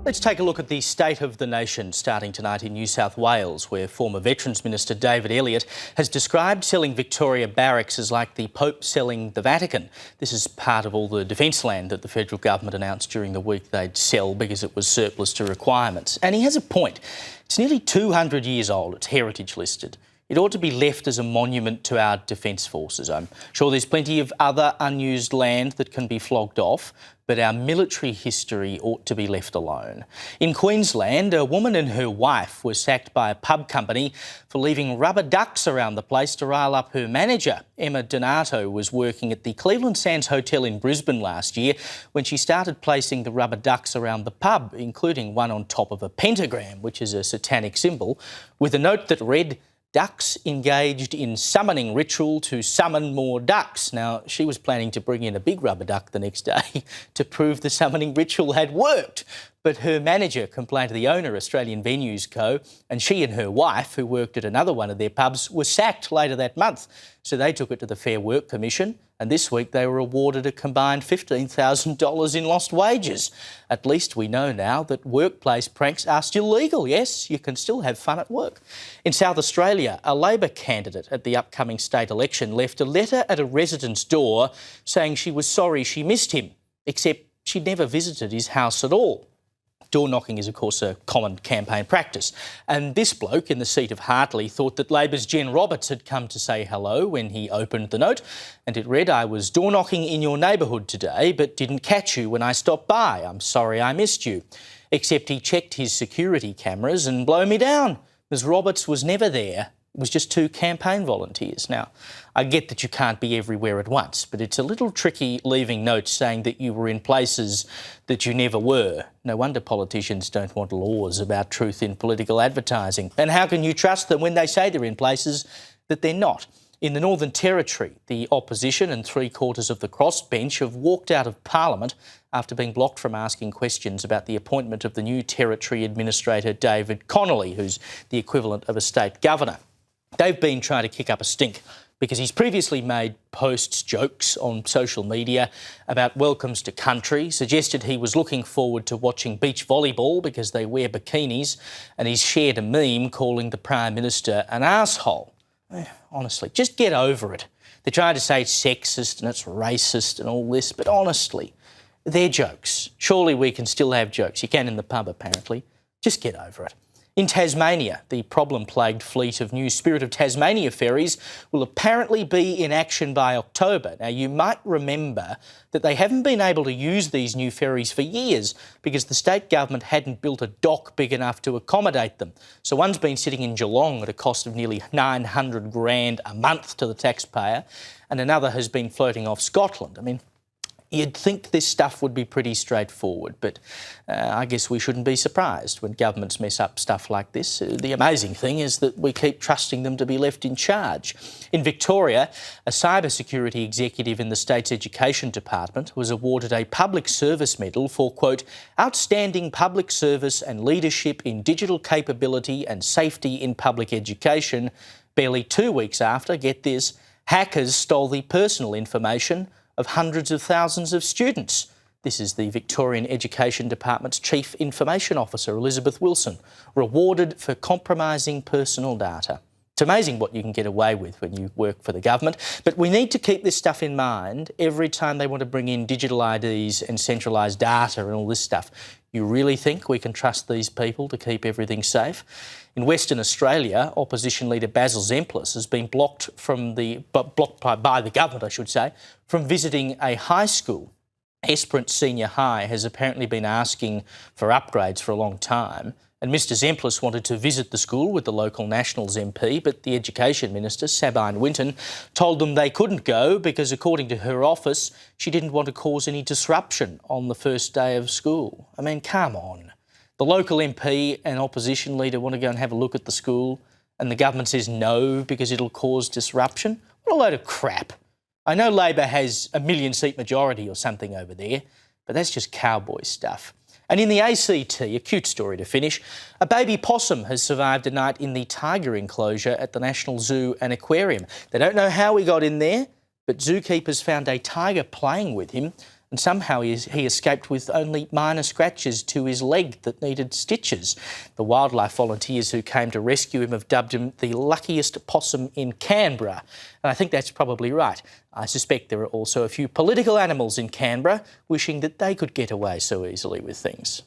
Let's take a look at the state of the nation, starting tonight in New South Wales, where former Veterans Minister David Elliot has described selling Victoria Barracks as like the Pope selling the Vatican. This is part of all the defence land that the federal government announced during the week they'd sell because it was surplus to requirements. And he has a point. It's nearly 200 years old. It's heritage listed. It ought to be left as a monument to our defence forces. I'm sure there's plenty of other unused land that can be flogged off, but our military history ought to be left alone. In Queensland, a woman and her wife were sacked by a pub company for leaving rubber ducks around the place to rile up her manager. Emma Donato was working at the Cleveland Sands Hotel in Brisbane last year when she started placing the rubber ducks around the pub, including one on top of a pentagram, which is a satanic symbol, with a note that read, "Ducks engaged in summoning ritual to summon more ducks." Now, she was planning to bring in a big rubber duck the next day to prove the summoning ritual had worked. But her manager complained to the owner, Australian Venues Co, and she and her wife, who worked at another one of their pubs, were sacked later that month. So they took it to the Fair Work Commission, and this week they were awarded a combined $15,000 in lost wages. At least we know now that workplace pranks are still legal. Yes, you can still have fun at work. In South Australia, a Labor candidate at the upcoming state election left a letter at a resident's door saying she was sorry she missed him, except she'd never visited his house at all. Door knocking is, of course, a common campaign practice. And this bloke in the seat of Hartley thought that Labor's Jen Roberts had come to say hello when he opened the note. And it read, "I was door knocking in your neighbourhood today, but didn't catch you when I stopped by. I'm sorry I missed you." Except he checked his security cameras and blow me down. Ms Roberts was never there. It was just two campaign volunteers. Now, I get that you can't be everywhere at once, but it's a little tricky leaving notes saying that you were in places that you never were. No wonder politicians don't want laws about truth in political advertising. And how can you trust them when they say they're in places that they're not? In the Northern Territory, the opposition and three-quarters of the crossbench have walked out of Parliament after being blocked from asking questions about the appointment of the new Territory Administrator, David Connolly, who's the equivalent of a state governor. They've been trying to kick up a stink because he's previously made jokes on social media about welcomes to country, suggested he was looking forward to watching beach volleyball because they wear bikinis, and he's shared a meme calling the Prime Minister an arsehole. Honestly, just get over it. They're trying to say it's sexist and it's racist and all this, but honestly, they're jokes. Surely we can still have jokes. You can in the pub, apparently. Just get over it. In Tasmania, the problem-plagued fleet of new Spirit of Tasmania ferries will apparently be in action by October. Now, you might remember that they haven't been able to use these new ferries for years because the state government hadn't built a dock big enough to accommodate them. So one's been sitting in Geelong at a cost of nearly $900 grand a month to the taxpayer, and another has been floating off Scotland. I mean, you'd think this stuff would be pretty straightforward, but I guess we shouldn't be surprised when governments mess up stuff like this. The amazing thing is that we keep trusting them to be left in charge. In Victoria, a cybersecurity executive in the state's education department was awarded a public service medal for, quote, outstanding public service and leadership in digital capability and safety in public education, barely 2 weeks after, get this, hackers stole the personal information of hundreds of thousands of students. This is the Victorian Education Department's Chief Information Officer, Elizabeth Wilson, rewarded for compromising personal data. It's amazing what you can get away with when you work for the government, but we need to keep this stuff in mind every time they want to bring in digital IDs and centralised data and all this stuff. You really think we can trust these people to keep everything safe? In Western Australia, opposition leader Basil Zemplis has been blocked by the government, I should say, from visiting a high school. Esperance Senior High has apparently been asking for upgrades for a long time, and Mr Zemplis wanted to visit the school with the local Nationals MP, but the Education Minister, Sabine Winton, told them they couldn't go because, according to her office, she didn't want to cause any disruption on the first day of school. I mean, come on. The local MP and opposition leader want to go and have a look at the school, and the government says no because it'll cause disruption? What a load of crap. I know Labor has a 1 million-seat majority or something over there, but that's just cowboy stuff. And in the ACT, a cute story to finish, a baby possum has survived a night in the tiger enclosure at the National Zoo and Aquarium. They don't know how he got in there, but zookeepers found a tiger playing with him and somehow he escaped with only minor scratches to his leg that needed stitches. The wildlife volunteers who came to rescue him have dubbed him the luckiest possum in Canberra, and I think that's probably right. I suspect there are also a few political animals in Canberra wishing that they could get away so easily with things.